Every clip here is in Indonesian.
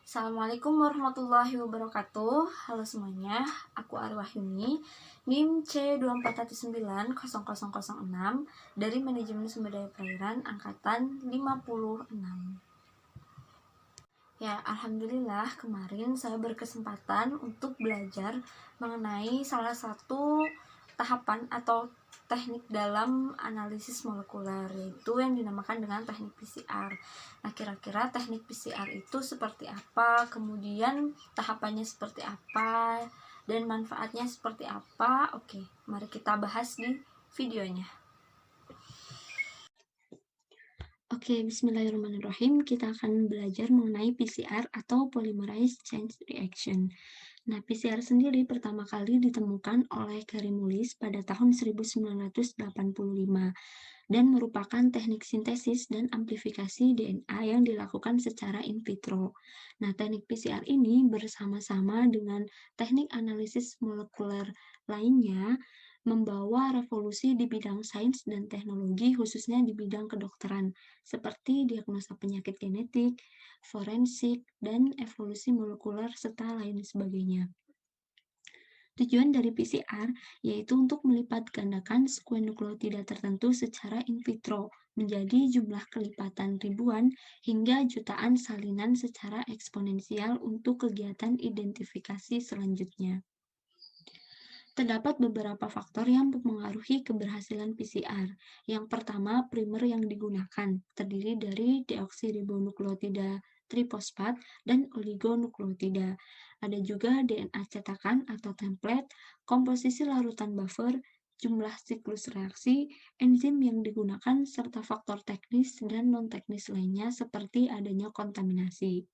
Assalamualaikum warahmatullahi wabarakatuh. Halo semuanya, aku Arwahyuni, NIM C241900006 dari Manajemen Sumber Daya Perairan Angkatan 56. Ya, alhamdulillah kemarin saya berkesempatan untuk belajar mengenai salah satu tahapan atau teknik dalam analisis molekuler, yaitu yang dinamakan dengan teknik PCR. Nah, kira-kira teknik PCR itu seperti apa, kemudian tahapannya seperti apa, dan manfaatnya seperti apa? Oke, mari kita bahas di videonya. Oke, bismillahirrahmanirrahim. Kita akan belajar mengenai PCR atau Polymerase Chain Reaction. Nah, PCR sendiri pertama kali ditemukan oleh Karimulis pada tahun 1985 dan merupakan teknik sintesis dan amplifikasi DNA yang dilakukan secara in vitro. Nah, teknik PCR ini bersama-sama dengan teknik analisis molekuler lainnya membawa revolusi di bidang sains dan teknologi, khususnya di bidang kedokteran, seperti diagnosa penyakit genetik, forensik, dan evolusi molekuler, serta lain sebagainya. Tujuan dari PCR yaitu untuk melipat gandakan sekuen nukleotida tertentu secara in vitro menjadi jumlah kelipatan ribuan hingga jutaan salinan secara eksponensial untuk kegiatan identifikasi selanjutnya. Terdapat beberapa faktor yang mempengaruhi keberhasilan PCR. Yang pertama, primer yang digunakan, terdiri dari deoksiribonukleotida trifosfat dan oligonukleotida. Ada juga DNA cetakan atau template, komposisi larutan buffer, jumlah siklus reaksi, enzim yang digunakan, serta faktor teknis dan non-teknis lainnya seperti adanya kontaminasi.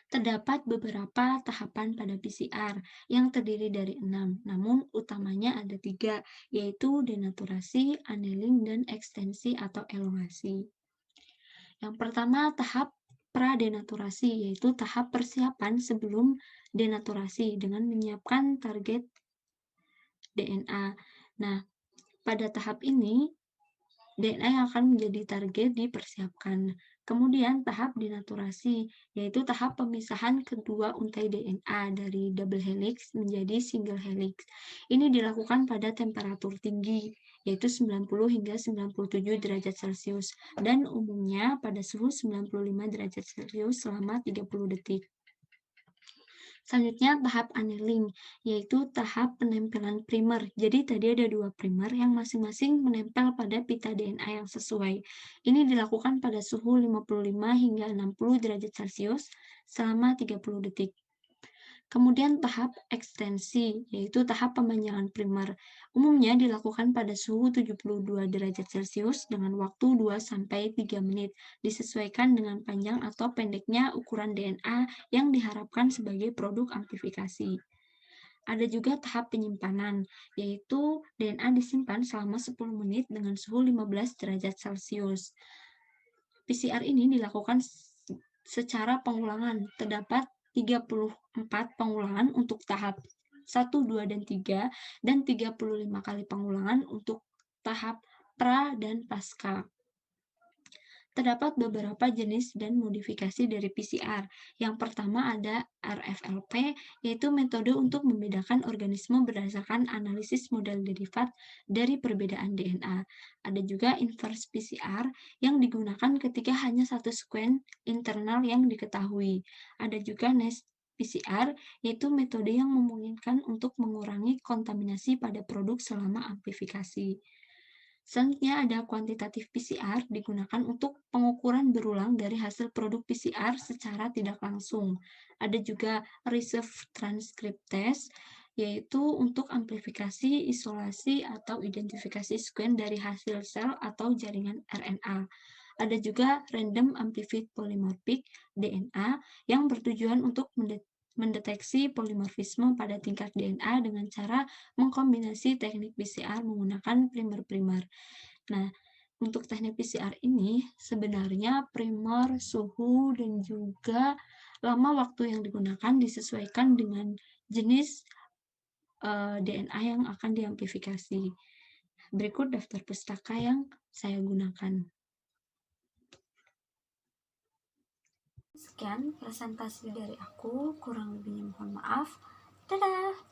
Terdapat beberapa tahapan pada PCR yang terdiri dari 6, namun utamanya ada 3, yaitu denaturasi, annealing, dan ekstensi atau elongasi. Yang pertama, tahap pradenaturasi, yaitu tahap persiapan sebelum denaturasi dengan menyiapkan target DNA. Nah, pada tahap ini, DNA yang akan menjadi target dipersiapkan. Kemudian tahap denaturasi, yaitu tahap pemisahan kedua untai DNA dari double helix menjadi single helix. Ini dilakukan pada temperatur tinggi, yaitu 90 hingga 97 derajat Celcius, dan umumnya pada suhu 95 derajat Celcius selama 30 detik. Selanjutnya tahap annealing, yaitu tahap penempelan primer. Jadi tadi ada 2 primer yang masing-masing menempel pada pita DNA yang sesuai. Ini dilakukan pada suhu 55 hingga 60 derajat Celcius selama 30 detik. Kemudian tahap ekstensi, yaitu tahap pemanjangan primer. Umumnya dilakukan pada suhu 72 derajat Celcius dengan waktu 2-3 menit, disesuaikan dengan panjang atau pendeknya ukuran DNA yang diharapkan sebagai produk amplifikasi. Ada juga tahap penyimpanan, yaitu DNA disimpan selama 10 menit dengan suhu 15 derajat Celcius. PCR ini dilakukan secara pengulangan. Terdapat 34 pengulangan untuk tahap 1, 2, dan 3, dan 35 kali pengulangan untuk tahap pra dan pasca. Terdapat beberapa jenis dan modifikasi dari PCR. Yang pertama ada RFLP, yaitu metode untuk membedakan organisme berdasarkan analisis model derivat dari perbedaan DNA. Ada juga inverse PCR yang digunakan ketika hanya satu sekuen internal yang diketahui. Ada juga nest PCR, yaitu metode yang memungkinkan untuk mengurangi kontaminasi pada produk selama amplifikasi. Selanjutnya ada kuantitatif PCR digunakan untuk pengukuran berulang dari hasil produk PCR secara tidak langsung. Ada juga reserve transcript test, yaitu untuk amplifikasi, isolasi, atau identifikasi sekuen dari hasil sel atau jaringan RNA. Ada juga random amplified polymorphic DNA yang bertujuan untuk mendeteksi polimorfisme pada tingkat DNA dengan cara mengkombinasi teknik PCR menggunakan primer-primer. Nah, untuk teknik PCR ini sebenarnya primer, suhu, dan juga lama waktu yang digunakan disesuaikan dengan jenis DNA yang akan diamplifikasi. Berikut daftar pustaka yang saya gunakan. Sekian presentasi dari aku, kurang lebihnya mohon maaf. Dadah!